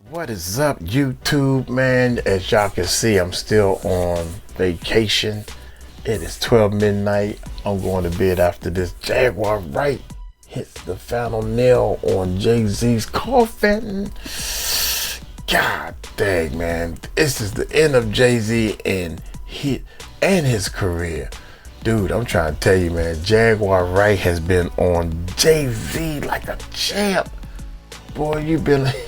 What is up, YouTube, man? As y'all can see, I'm still on vacation. It is 12 midnight. I'm going to bed after this Jaguar Wright hits the final nail on Jay-Z's Coffin. God dang, man. This is the end of Jay-Z and his career. Dude, I'm trying to tell you, man, Jaguar Wright has been on Jay-Z like a champ. Boy,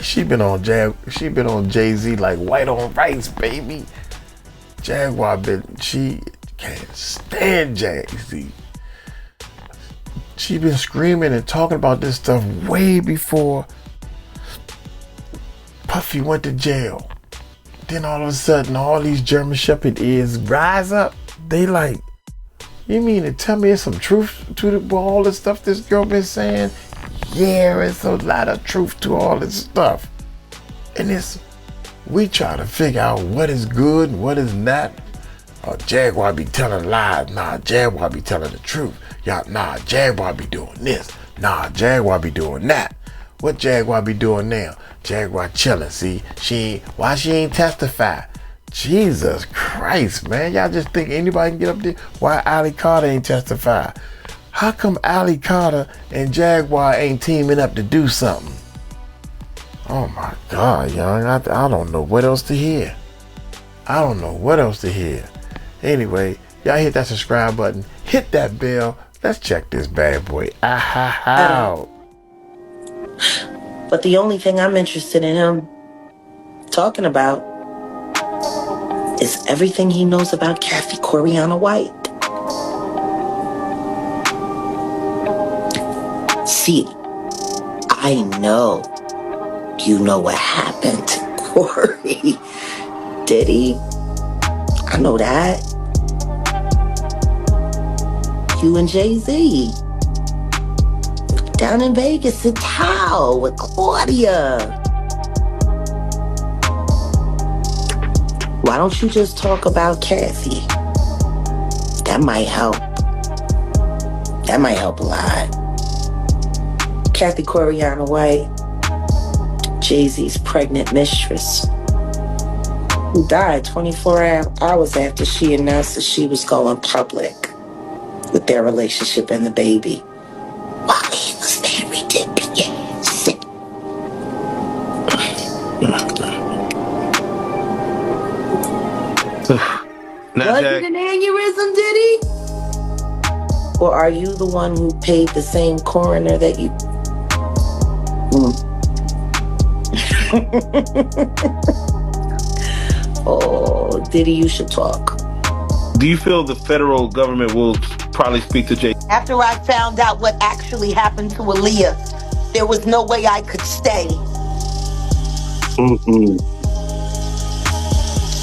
she been on Jay-Z like white on rice, baby. She can't stand Jay-Z. She been screaming and talking about this stuff way before Puffy went to jail. Then all of a sudden, all these German Shepherd ears rise up. They like, you mean to tell me there's some truth to all the stuff this girl been saying? Yeah, there's a lot of truth to all this stuff. And we try to figure out what is good and what is not. Jaguar be telling lies. Nah, Jaguar be telling the truth. Nah, Jaguar be doing this. Nah, Jaguar be doing that. What Jaguar be doing now? Jaguar chilling. See, why she ain't testify? Jesus Christ, man. Y'all just think anybody can get up there? Why Ali Carter ain't testify? How come Ali Carter and Jaguar ain't teaming up to do something? Oh my God, young. I don't know what else to hear. Anyway, y'all hit that subscribe button. Hit that bell. Let's check this bad boy out. But the only thing I'm interested in him talking about is everything he knows about Kathy Coriana White. See, I know you know what happened to Corey. Diddy, I know that. You and Jay-Z down in Vegas at Tao with Claudia. Why don't you just talk about Kathy? That might help. That might help a lot. Kathy Coriana White, Jay-Z's pregnant mistress, who died 24 hours after she announced that she was going public with their relationship and the baby while he was married to Beyonce. Was it an aneurysm, Diddy? Or are you the one who paid the same coroner that you... Oh, Diddy, you should talk. Do you feel the federal government will probably speak to Jay? After I found out what actually happened to Aaliyah, there was no way I could stay.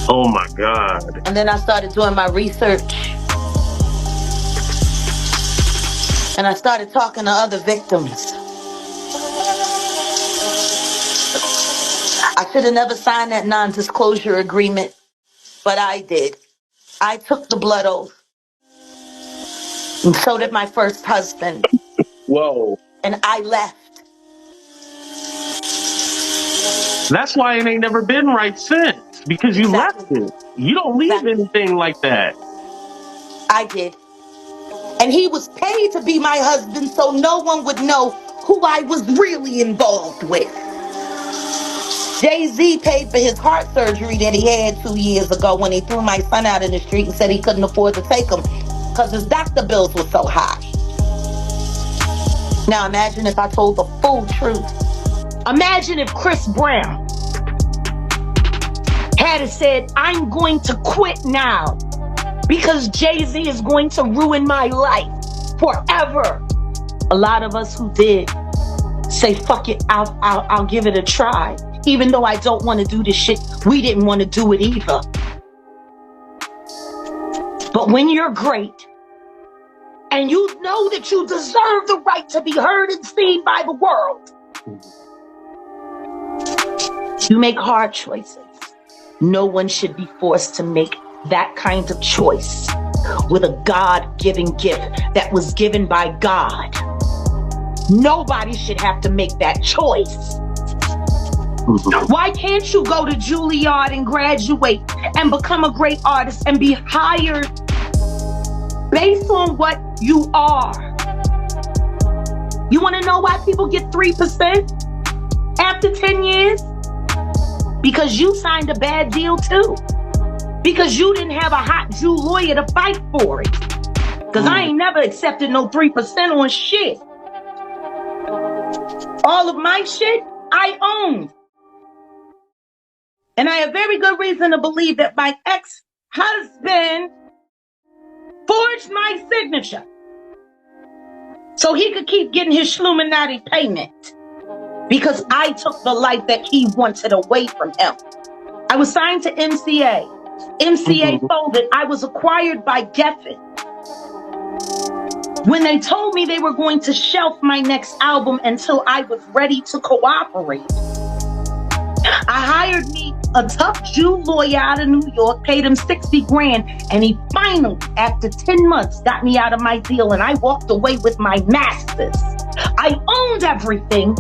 Oh my God. And then I started doing my research. And I started talking to other victims. I should have never signed that non-disclosure agreement, but I did. I took the blood oath. And so did my first husband. Whoa. And I left. That's why it ain't never been right since. Because you left it. You don't leave anything like that. I did. And he was paid to be my husband so no one would know who I was really involved with. Jay-Z paid for his heart surgery that he had 2 years ago when he threw my son out in the street and said he couldn't afford to take him because his doctor bills were so high. Now imagine if I told the full truth. Imagine if Chris Brown had said, I'm going to quit now because Jay-Z is going to ruin my life forever. A lot of us who did say, fuck it, I'll give it a try. Even though I don't want to do this shit, we didn't want to do it either. But when you're great and you know that you deserve the right to be heard and seen by the world, you make hard choices. No one should be forced to make that kind of choice with a God-given gift that was given by God. Nobody should have to make that choice. Why can't you go to Juilliard and graduate and become a great artist and be hired based on what you are? You want to know why people get 3% after 10 years? Because you signed a bad deal too. Because you didn't have a hot Jew lawyer to fight for it. Because I ain't never accepted no 3% on shit. All of my shit, I owned. And I have very good reason to believe that my ex-husband forged my signature so he could keep getting his Schluminati payment because I took the life that he wanted away from him. I was signed to MCA. MCA folded. I was acquired by Geffen. When they told me they were going to shelf my next album until I was ready to cooperate, I hired me a tough Jew lawyer out of New York, paid him 60 grand, and he finally, after 10 months, got me out of my deal, and I walked away with my masters. I owned everything,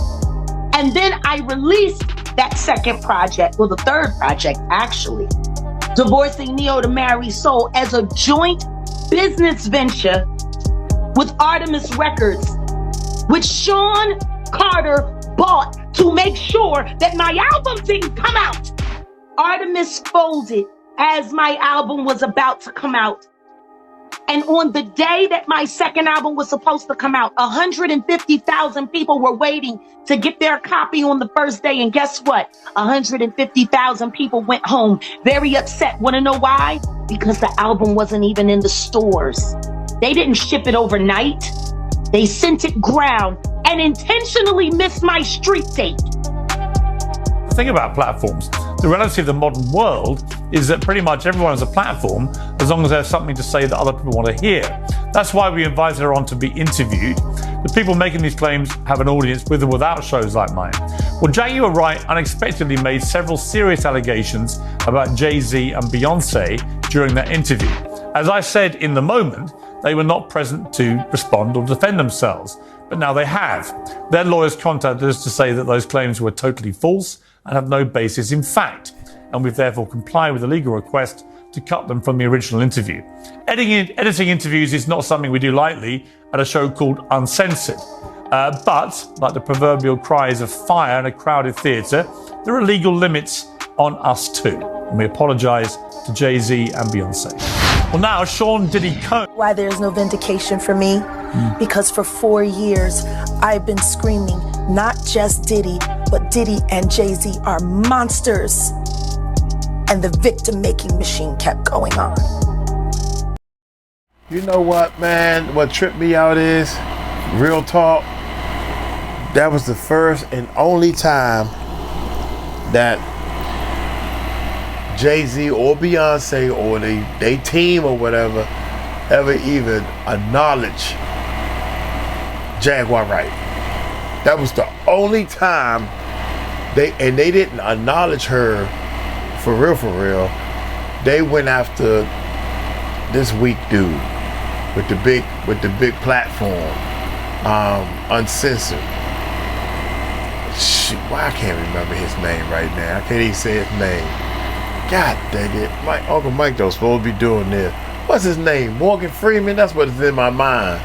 and then I released that second project, well, the third project, actually, Divorcing Neo to Marry Soul, as a joint business venture with Artemis Records, which Sean Carter bought to make sure that my album didn't come out. Artemis folded as my album was about to come out. And on the day that my second album was supposed to come out, 150,000 people were waiting to get their copy on the first day. And guess what? 150,000 people went home very upset. Want to know why? Because the album wasn't even in the stores. They didn't ship it overnight. They sent it ground and intentionally missed my street date. The thing about platforms, the reality of the modern world is that pretty much everyone has a platform as long as there's something to say that other people want to hear. That's why we invited her on to be interviewed. The people making these claims have an audience with or without shows like mine. Well, Jaguar Wright unexpectedly made several serious allegations about Jay-Z and Beyonce during that interview. As I said in the moment, they were not present to respond or defend themselves, but now they have. Their lawyers contacted us to say that those claims were totally false and have no basis in fact, and we've therefore complied with the legal request to cut them from the original interview. Editing interviews is not something we do lightly at a show called Uncensored, but like the proverbial cries of fire in a crowded theatre, there are legal limits on us too, and we apologise to Jay-Z and Beyonce. Well, now Sean Diddy Combs. Why there's no vindication for me? Because for 4 years, I've been screaming, not just Diddy, but Diddy and Jay-Z are monsters. And the victim-making machine kept going on. You know what, man? What tripped me out is, real talk, that was the first and only time that Jay-Z or Beyonce or they team or whatever ever even acknowledge Jaguar Wright. That was the only time they didn't acknowledge her for real. They went after this weak dude with the big platform, Uncensored. Shit, why I can't remember his name right now. I can't even say his name. God dang it. Uncle Mike though supposed to be doing this. What's his name? Morgan Freeman? That's what's in my mind.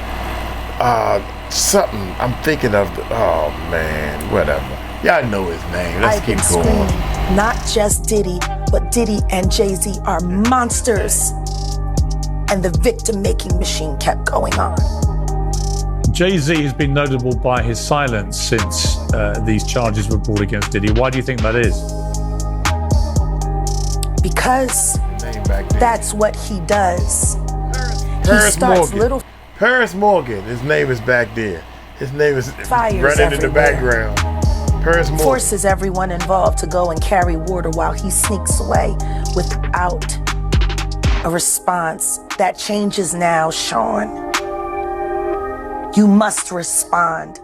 Something I'm thinking of. Oh man, whatever. Y'all know his name. Let's keep going. Screaming, not just Diddy, but Diddy and Jay-Z are monsters. And the victim-making machine kept going on. Jay-Z has been notable by his silence since these charges were brought against Diddy. Why do you think that is? Because that's what he does. Paris Morgan, his name is back there. His name is running everywhere. in the background. Paris Morgan forces everyone involved to go and carry water while he sneaks away without a response. That changes now, Sean. You must respond.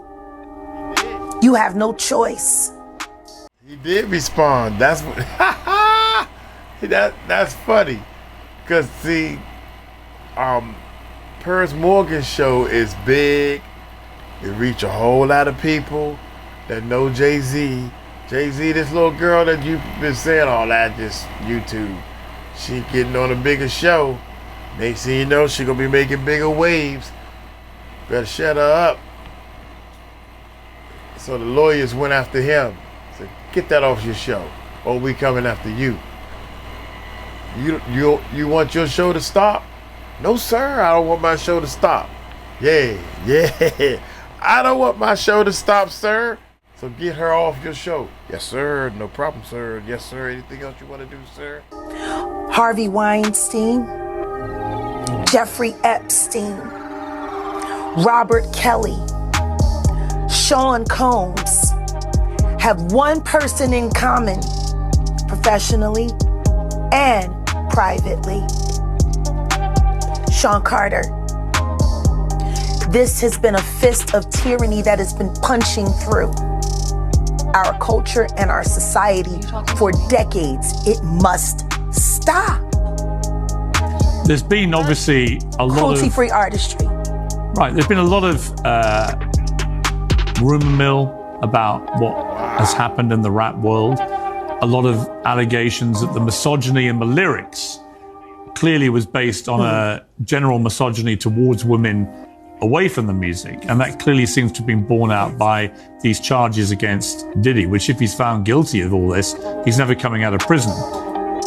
You have no choice. He did respond. That's what. That's funny, cause see, Paris Morgan's show is big. It reach a whole lot of people that know Jay-Z Jay-Z, this little girl that you've been saying all that, just YouTube, she getting on a bigger show. Next thing you know, she gonna be making bigger waves. Better shut her up. So the lawyers went after him. Said, get that off your show, or we coming after you. You want your show to stop? No, sir, I don't want my show to stop. Yeah, I don't want my show to stop, sir. So get her off your show. Yes, sir, no problem, sir. Yes, sir, anything else you want to do, sir? Harvey Weinstein, Jeffrey Epstein, Robert Kelly, Sean Combs have one person in common, professionally and privately. Sean Carter. This has been a fist of tyranny that has been punching through our culture and our society for decades. It must stop. There's been obviously a lot of cruelty-free artistry. Right, there's been a lot of rumor mill about what has happened in the rap world. A lot of allegations that the misogyny in the lyrics clearly was based on a general misogyny towards women away from the music. And that clearly seems to have been borne out by these charges against Diddy, which if he's found guilty of all this, he's never coming out of prison.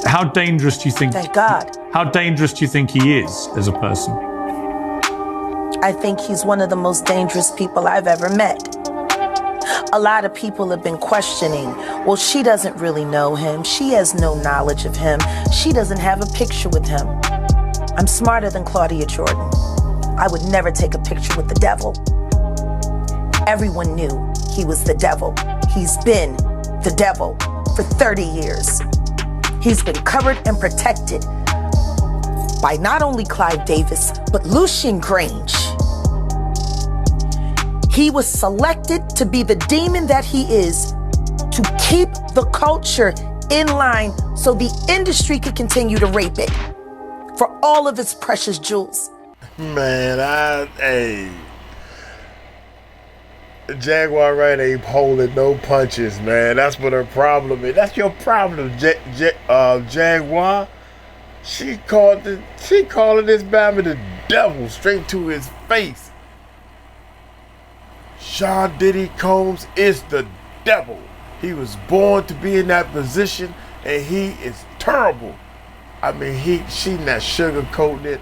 How dangerous do you think? Thank God. How dangerous do you think he is as a person? I think he's one of the most dangerous people I've ever met. A lot of people have been questioning, well, she doesn't really know him. She has no knowledge of him. She doesn't have a picture with him. I'm smarter than Claudia Jordan. I would never take a picture with the devil. Everyone knew he was the devil. He's been the devil for 30 years. He's been covered and protected by not only Clive Davis, but Lucien Grange. He was selected to be the demon that he is, to keep the culture in line so the industry could continue to rape it for all of its precious jewels. Man, Jaguar Wright ain't holding no punches, man. That's what her problem is. That's your problem, Jaguar. She calling this Bama the devil straight to his face. Sean Diddy Combs is the devil. He was born to be in that position, and he is terrible. I mean, she not sugarcoating it,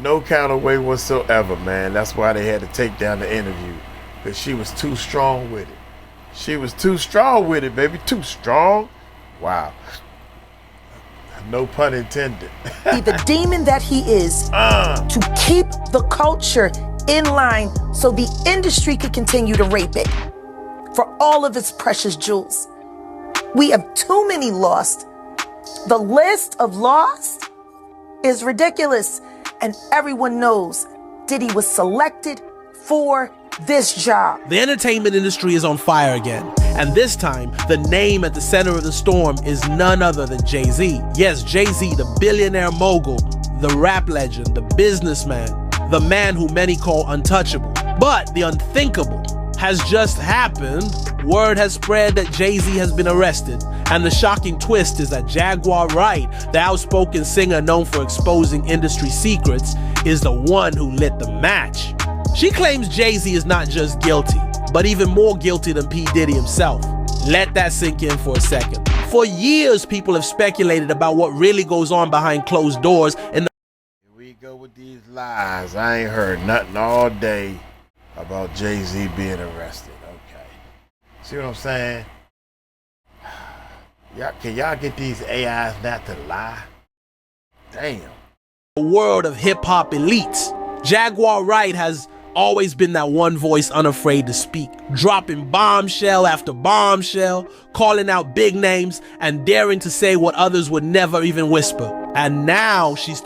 no kind of way whatsoever, man. That's why they had to take down the interview, because she was too strong with it. She was too strong with it, baby, too strong. Wow. No pun intended. Be the demon that he is, to keep the culture in line so the industry could continue to rape it for all of its precious jewels. We have too many lost. The list of lost is ridiculous, and everyone knows Diddy was selected for this job. The entertainment industry is on fire again, and this time the name at the center of the storm is none other than Jay-Z. Yes, Jay-Z, the billionaire mogul, the rap legend, the businessman, the man who many call untouchable. But the unthinkable has just happened. Word has spread that Jay-Z has been arrested, and the shocking twist is that Jaguar Wright, the outspoken singer known for exposing industry secrets, is the one who lit the match. She claims Jay-Z is not just guilty, but even more guilty than P. Diddy himself. Let that sink in for a second. For years, people have speculated about what really goes on behind closed doors in the go with these lies. I ain't heard nothing all day about Jay-Z being arrested. Okay. See what I'm saying? Can y'all get these AIs not to lie? Damn. world of hip-hop elites. Jaguar Wright has always been that one voice unafraid to speak, dropping bombshell after bombshell, calling out big names, and daring to say what others would never even whisper. And now she's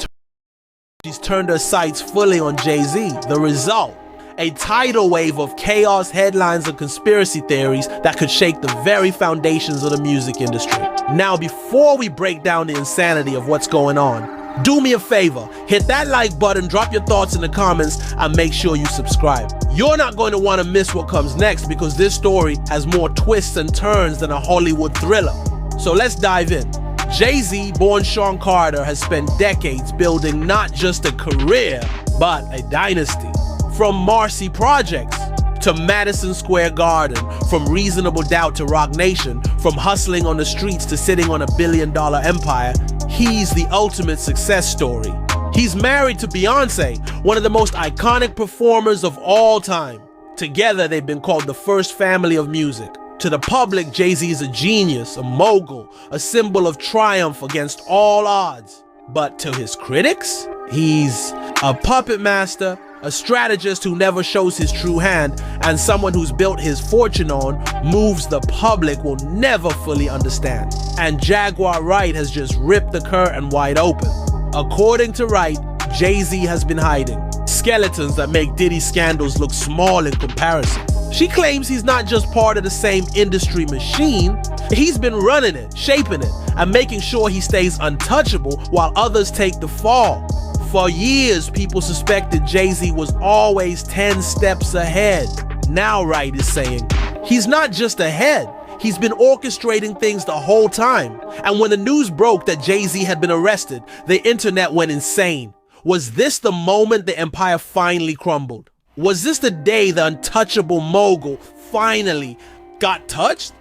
turned her sights fully on Jay-Z. The result, a tidal wave of chaos, headlines, and conspiracy theories that could shake the very foundations of the music industry. Now, before we break down the insanity of what's going on, do me a favor, hit that like button, drop your thoughts in the comments, and make sure you subscribe. You're not going to want to miss what comes next because this story has more twists and turns than a Hollywood thriller. So let's dive in. Jay-Z, born Sean Carter, has spent decades building not just a career, but a dynasty. From Marcy Projects to Madison Square Garden, from Reasonable Doubt to Rock Nation, from hustling on the streets to sitting on $1 billion empire, he's the ultimate success story. He's married to Beyonce, one of the most iconic performers of all time. Together, they've been called the first family of music. To the public, Jay-Z is a genius, a mogul, a symbol of triumph against all odds. But to his critics, he's a puppet master, a strategist who never shows his true hand, and someone who's built his fortune on moves the public will never fully understand. And Jaguar Wright has just ripped the curtain wide open. According to Wright, Jay-Z has been hiding skeletons that make Diddy's scandals look small in comparison. She claims he's not just part of the same industry machine, he's been running it, shaping it, and making sure he stays untouchable while others take the fall. For years, people suspected Jay-Z was always 10 steps ahead. Now Wright is saying, he's not just ahead, he's been orchestrating things the whole time. And when the news broke that Jay-Z had been arrested, the internet went insane. Was this the moment the empire finally crumbled? Was this the day the untouchable mogul finally got touched?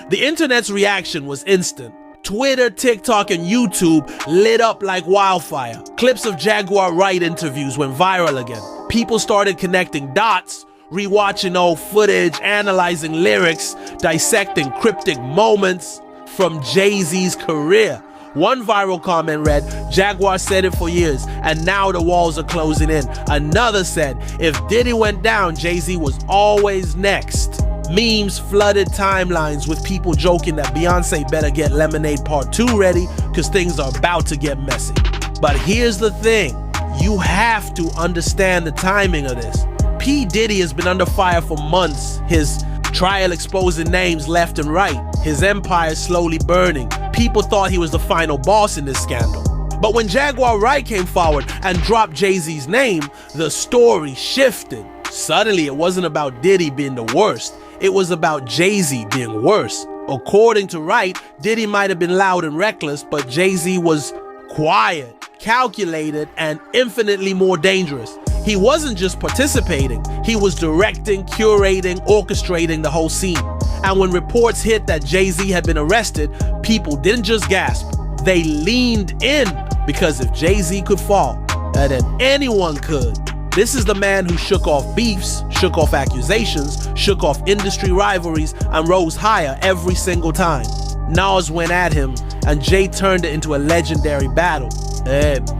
The internet's reaction was instant. Twitter, TikTok, and YouTube lit up like wildfire. Clips of Jaguar Wright interviews went viral again. People started connecting dots, rewatching old footage, analyzing lyrics, dissecting cryptic moments from Jay-Z's career. One viral comment read, "Jaguar said it for years, and now the walls are closing in." Another said, "If Diddy went down, Jay-Z was always next." Memes flooded timelines with people joking that Beyonce better get Lemonade Part 2 ready because things are about to get messy. But here's the thing, you have to understand the timing of this. P. Diddy has been under fire for months, his trial exposing names left and right, his empire slowly burning. People thought he was the final boss in this scandal. But when Jaguar Wright came forward and dropped Jay-Z's name, the story shifted. Suddenly, it wasn't about Diddy being the worst. It was about Jay-Z being worse. According to Wright, Diddy might have been loud and reckless, but Jay-Z was quiet, calculated, and infinitely more dangerous. He wasn't just participating, he was directing, curating, orchestrating the whole scene. And when reports hit that Jay-Z had been arrested, people didn't just gasp, they leaned in. Because if Jay-Z could fall, then anyone could. This is the man who shook off beefs, shook off accusations, shook off industry rivalries, and rose higher every single time. Nas went at him, and Jay turned it into a legendary battle.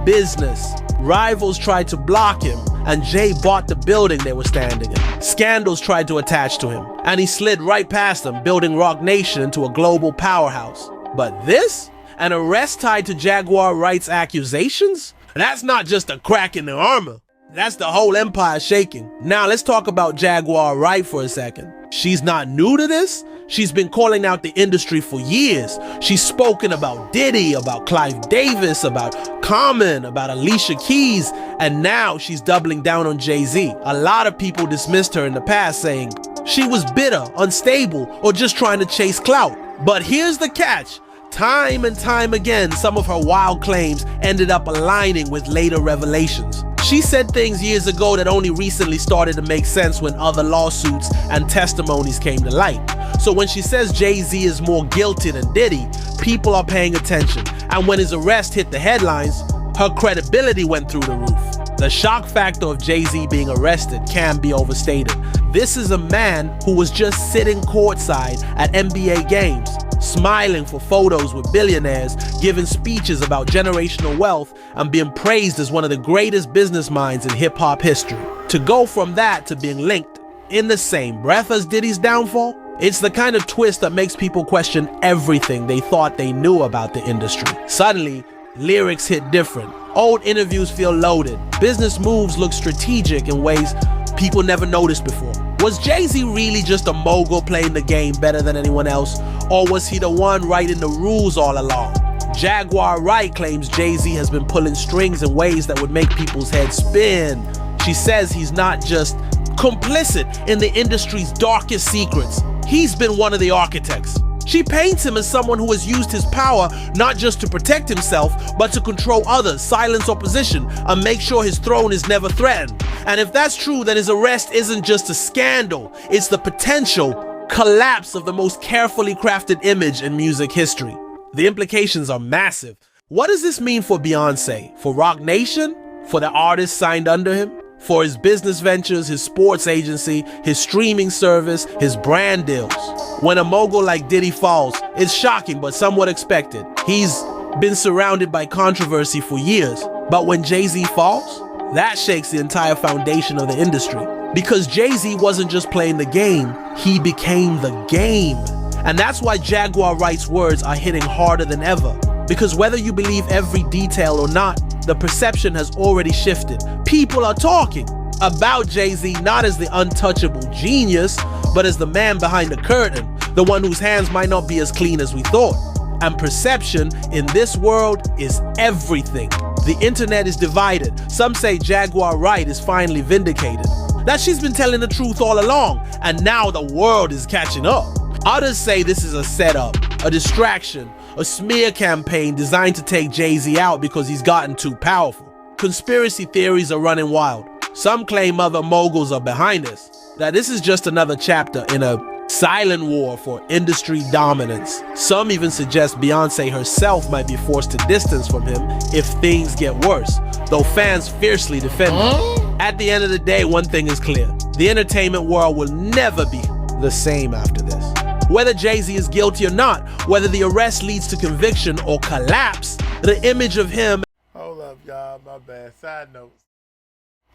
Business. Rivals tried to block him, and Jay bought the building they were standing in. Scandals tried to attach to him, and he slid right past them, building Rock Nation into a global powerhouse. But this? An arrest tied to Jaguar Wright's accusations? That's not just a crack in the armor. That's the whole empire shaking. Now let's talk about Jaguar Wright for a second. She's not new to this. She's been calling out the industry for years. She's spoken about Diddy, about Clive Davis, about Common, about Alicia Keys, and now she's doubling down on Jay-Z. A lot of people dismissed her in the past, saying she was bitter, unstable, or just trying to chase clout. But here's the catch. Time and time again, some of her wild claims ended up aligning with later revelations. She said things years ago that only recently started to make sense when other lawsuits and testimonies came to light. So when she says Jay-Z is more guilty than Diddy, people are paying attention. And when his arrest hit the headlines, her credibility went through the roof. The shock factor of Jay-Z being arrested can be overstated. This is a man who was just sitting courtside at NBA games, smiling for photos with billionaires, giving speeches about generational wealth, and being praised as one of the greatest business minds in hip-hop history. To go from that to being linked in the same breath as Diddy's downfall, it's the kind of twist that makes people question everything they thought they knew about the industry. Suddenly, lyrics hit different. Old interviews feel loaded. Business moves look strategic in ways people never noticed before. Was Jay-Z really just a mogul playing the game better than anyone else? Or was he the one writing the rules all along? Jaguar Wright claims Jay-Z has been pulling strings in ways that would make people's heads spin. She says he's not just complicit in the industry's darkest secrets. He's been one of the architects. She paints him as someone who has used his power not just to protect himself, but to control others, silence opposition, and make sure his throne is never threatened. And if that's true, then his arrest isn't just a scandal, it's the potential collapse of the most carefully crafted image in music history. The implications are massive. What does this mean for Beyonce? For Roc Nation? For the artists signed under him? For his business ventures, his sports agency, his streaming service, his brand deals? When a mogul like Diddy falls, it's shocking but somewhat expected. He's been surrounded by controversy for years. But when Jay-Z falls, that shakes the entire foundation of the industry. Because Jay-Z wasn't just playing the game, he became the game. And that's why Jaguar Wright's words are hitting harder than ever. Because whether you believe every detail or not, the perception has already shifted. People are talking about Jay-Z not as the untouchable genius, but as the man behind the curtain, the one whose hands might not be as clean as we thought. And perception in this world is everything. The internet is divided. Some say Jaguar Wright is finally vindicated, that she's been telling the truth all along, and now the world is catching up. Others say this is a setup, a distraction, a smear campaign designed to take Jay-Z out because he's gotten too powerful. Conspiracy theories are running wild. Some claim other moguls are behind this, that this is just another chapter in a silent war for industry dominance. Some even suggest Beyonce herself might be forced to distance from him if things get worse, though fans fiercely defend her. At the end of the day, one thing is clear. The entertainment world will never be the same after this. Whether Jay-Z is guilty or not, whether the arrest leads to conviction or collapse, the image of him... Hold up, y'all. My bad. Side note.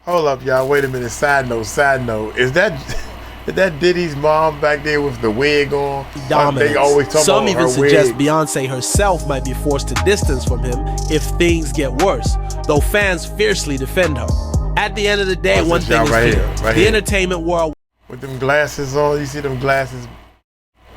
Hold up, y'all. Wait a minute. Side note. Is that Diddy's mom back there with the wig on? Dominance. They always talk Some about even her suggest wig. Beyonce herself might be forced to distance from him if things get worse, though fans fiercely defend her. At the end of the day, one thing is clear. The entertainment world... With them glasses on, you see them glasses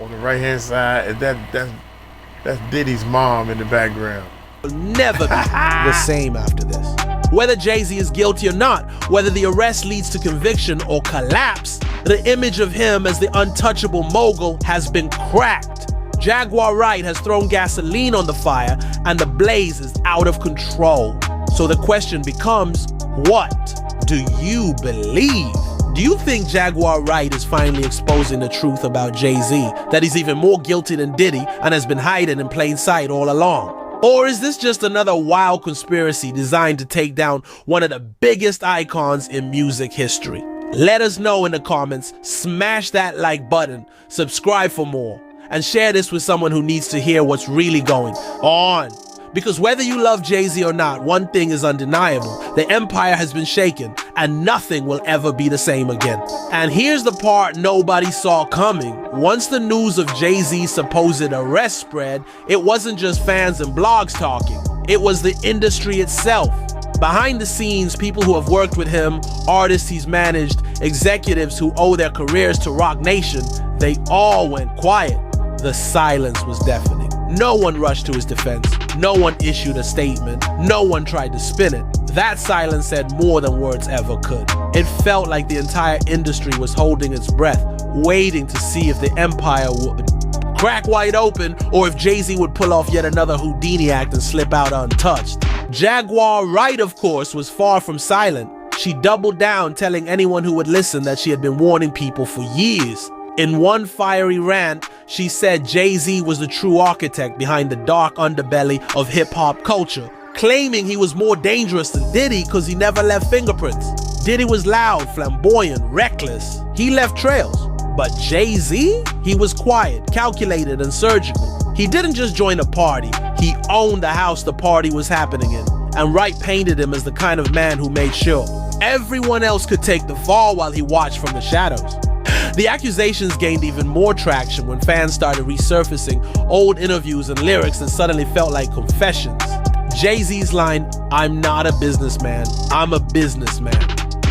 on the right-hand side, that's Diddy's mom in the background. Will never be the same after this. Whether Jay-Z is guilty or not, whether the arrest leads to conviction or collapse, the image of him as the untouchable mogul has been cracked. Jaguar Wright has thrown gasoline on the fire and the blaze is out of control. So the question becomes, what do you believe? Do you think Jaguar Wright is finally exposing the truth about Jay-Z, that he's even more guilty than Diddy and has been hiding in plain sight all along? Or is this just another wild conspiracy designed to take down one of the biggest icons in music history? Let us know in the comments, smash that like button, subscribe for more, and share this with someone who needs to hear what's really going on. Because whether you love Jay-Z or not, one thing is undeniable. The empire has been shaken and nothing will ever be the same again. And here's the part nobody saw coming. Once the news of Jay-Z's supposed arrest spread, it wasn't just fans and blogs talking. It was the industry itself. Behind the scenes, people who have worked with him, artists he's managed, executives who owe their careers to Roc Nation, they all went quiet. The silence was deafening. No one rushed to his defense. No one issued a statement. No one tried to spin it. That silence said more than words ever could. It felt like the entire industry was holding its breath, waiting to see if the empire would crack wide open or if Jay-Z would pull off yet another Houdini act and slip out untouched. Jaguar Wright, of course, was far from silent. She doubled down, telling anyone who would listen that she had been warning people for years. In one fiery rant, she said Jay-Z was the true architect behind the dark underbelly of hip-hop culture, claiming he was more dangerous than Diddy because he never left fingerprints. Diddy was loud, flamboyant, reckless. He left trails. But Jay-Z? He was quiet, calculated, and surgical. He didn't just join a party, he owned the house the party was happening in. And Wright painted him as the kind of man who made sure everyone else could take the fall while he watched from the shadows. The accusations gained even more traction when fans started resurfacing old interviews and lyrics that suddenly felt like confessions. Jay-Z's line, "I'm not a businessman, I'm a businessman,"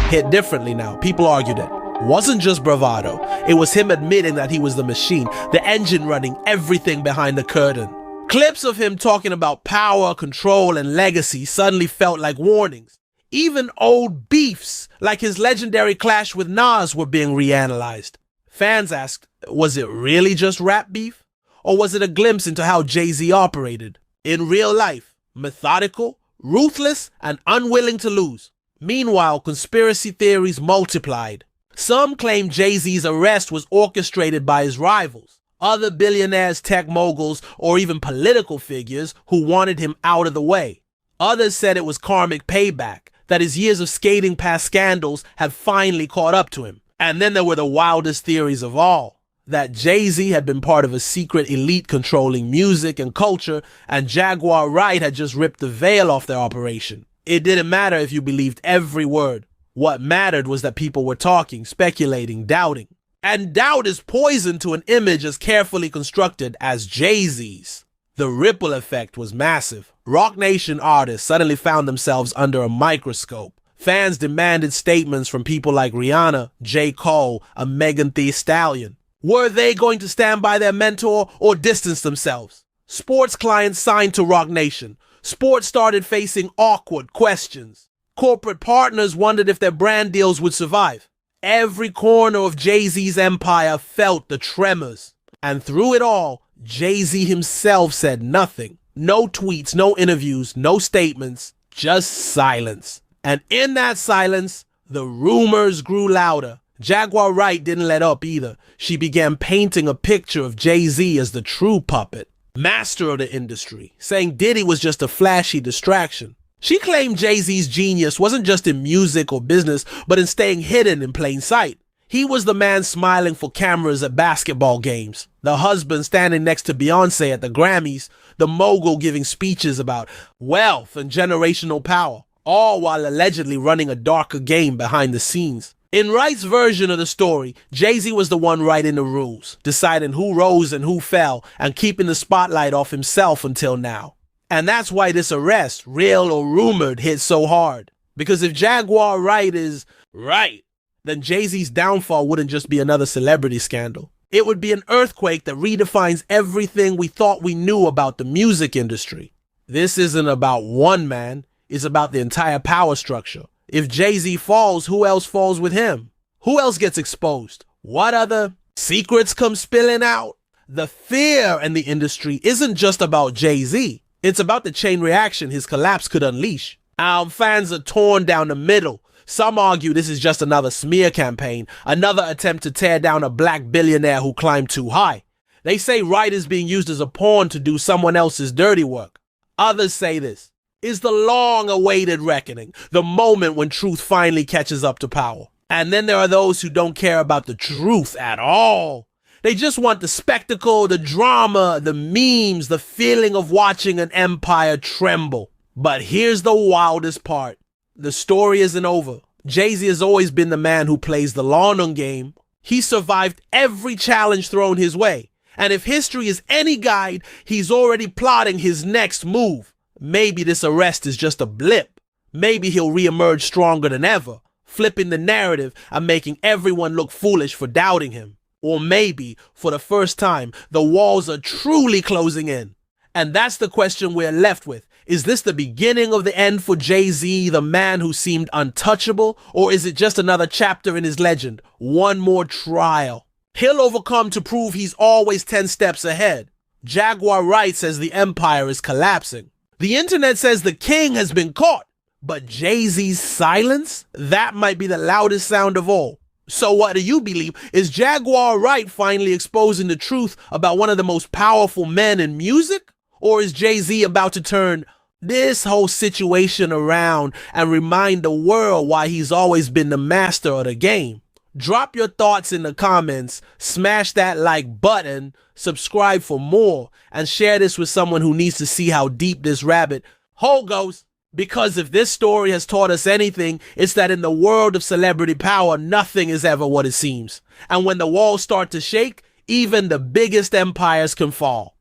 hit differently now. People argued it wasn't just bravado. It was him admitting that he was the machine, the engine running everything behind the curtain. Clips of him talking about power, control, and legacy suddenly felt like warnings. Even old beefs, like his legendary clash with Nas, were being reanalyzed. Fans asked, was it really just rap beef? Or was it a glimpse into how Jay-Z operated? In real life, methodical, ruthless, and unwilling to lose. Meanwhile, conspiracy theories multiplied. Some claim Jay-Z's arrest was orchestrated by his rivals, other billionaires, tech moguls, or even political figures who wanted him out of the way. Others said it was karmic payback, that his years of skating past scandals had finally caught up to him. And then there were the wildest theories of all, that Jay-Z had been part of a secret elite controlling music and culture, and Jaguar Wright had just ripped the veil off their operation. It didn't matter if you believed every word. What mattered was that people were talking, speculating, doubting. And doubt is poison to an image as carefully constructed as Jay-Z's. The ripple effect was massive. Rock Nation artists suddenly found themselves under a microscope. Fans demanded statements from people like Rihanna, J. Cole, and Megan Thee Stallion. Were they going to stand by their mentor or distance themselves? Sports clients signed to Rock Nation. Sports started facing awkward questions. Corporate partners wondered if their brand deals would survive. Every corner of Jay-Z's empire felt the tremors. And through it all, Jay-Z himself said nothing. No tweets, no interviews, no statements, just silence. And in that silence, the rumors grew louder. Jaguar Wright didn't let up either. She began painting a picture of Jay-Z as the true puppet, master of the industry, saying Diddy was just a flashy distraction. She claimed Jay-Z's genius wasn't just in music or business, but in staying hidden in plain sight. He was the man smiling for cameras at basketball games, the husband standing next to Beyonce at the Grammys, the mogul giving speeches about wealth and generational power, all while allegedly running a darker game behind the scenes. In Wright's version of the story, Jay-Z was the one writing the rules, deciding who rose and who fell, and keeping the spotlight off himself until now. And that's why this arrest, real or rumored, hit so hard. Because if Jaguar Wright is right, then Jay-Z's downfall wouldn't just be another celebrity scandal. It would be an earthquake that redefines everything we thought we knew about the music industry. This isn't about one man, it's about the entire power structure. If Jay-Z falls, who else falls with him? Who else gets exposed? What other secrets come spilling out? The fear in the industry isn't just about Jay-Z. It's about the chain reaction his collapse could unleash. Our fans are torn down the middle. Some argue this is just another smear campaign, another attempt to tear down a black billionaire who climbed too high. They say Wright is being used as a pawn to do someone else's dirty work. Others say this is the long-awaited reckoning, the moment when truth finally catches up to power. And then there are those who don't care about the truth at all. They just want the spectacle, the drama, the memes, the feeling of watching an empire tremble. But here's the wildest part. The story isn't over. Jay-Z has always been the man who plays the long game. He survived every challenge thrown his way. And if history is any guide, he's already plotting his next move. Maybe this arrest is just a blip. Maybe he'll reemerge stronger than ever, flipping the narrative and making everyone look foolish for doubting him. Or maybe, for the first time, the walls are truly closing in. And that's the question we're left with. Is this the beginning of the end for Jay-Z, the man who seemed untouchable? Or is it just another chapter in his legend? One more trial. He'll overcome to prove he's always 10 steps ahead. Jaguar Wright says the empire is collapsing. The internet says the king has been caught. But Jay-Z's silence? That might be the loudest sound of all. So what do you believe? Is Jaguar Wright finally exposing the truth about one of the most powerful men in music? Or is Jay-Z about to turn this whole situation around and remind the world why he's always been the master of the game? Drop your thoughts in the comments, smash that like button, subscribe for more, and share this with someone who needs to see how deep this rabbit hole goes. Because if this story has taught us anything, it's that in the world of celebrity power, nothing is ever what it seems. And when the walls start to shake, even the biggest empires can fall.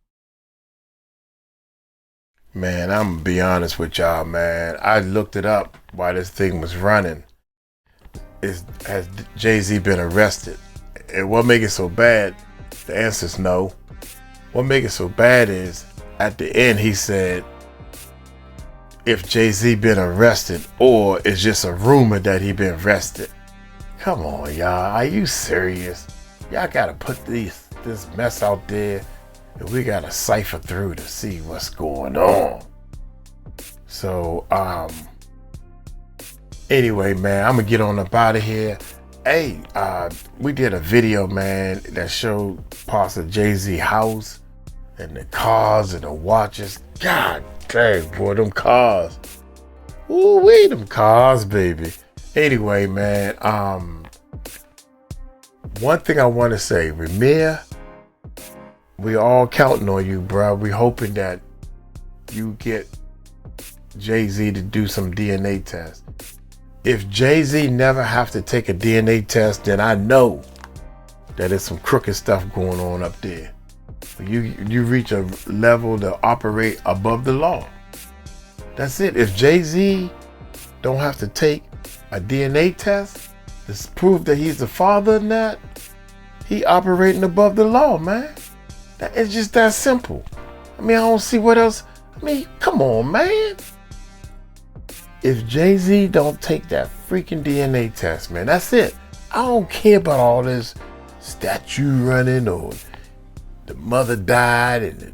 Man, I'm gonna be honest with y'all, man. I looked it up while this thing was running. Has Jay-Z been arrested? And what make it so bad? The answer's no. What make it so bad is, at the end he said, if Jay-Z been arrested or it's just a rumor that he been arrested. Come on, y'all. Are you serious? Y'all gotta put this mess out there and we gotta cipher through to see what's going on. So, anyway, man, I'm gonna get on up out of here. Hey, we did a video, man, that showed parts of Jay-Z house and the cars and the watches. God dang, boy, them cars. Ooh, wait, them cars, baby. Anyway, man, one thing I want to say, Ramir, we all counting on you, bro. We hoping that you get Jay-Z to do some DNA tests. If Jay-Z never have to take a DNA test, then I know that there's some crooked stuff going on up there. You reach a level to operate above the law. That's it. If Jay-Z don't have to take a DNA test to prove that he's the father of that, he operating above the law, man. It's just that simple. I mean, I don't see what else. I mean, come on, man. If Jay-Z don't take that freaking DNA test, man, that's it. I don't care about all this statue running or the mother died and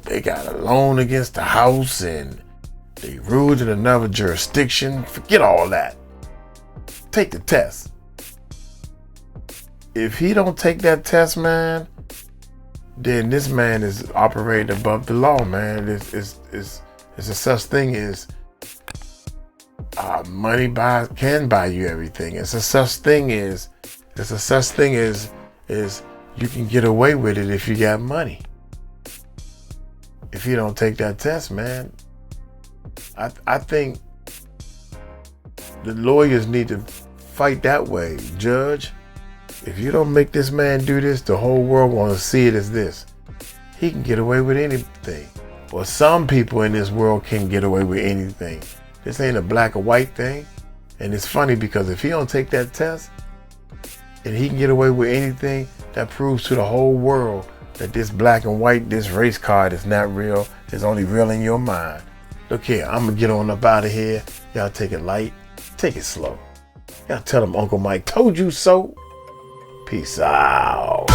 they got a loan against the house and they ruled in another jurisdiction. Forget all that. Take the test. If he don't take that test, man, then this man is operating above the law, man. It's a such thing as money can buy you everything. It's a such thing as you can get away with it if you got money. If you don't take that test, man, I think the lawyers need to fight that way. Judge, if you don't make this man do this, the whole world wants to see it as this. He can get away with anything. Well, some people in this world can get away with anything. This ain't a black or white thing. And it's funny because if he don't take that test and he can get away with anything, that proves to the whole world that this black and white, this race card is not real. It's only real in your mind. Look here, I'm gonna get on up out of here. Y'all take it light, take it slow. Y'all tell them Uncle Mike told you so. Peace out.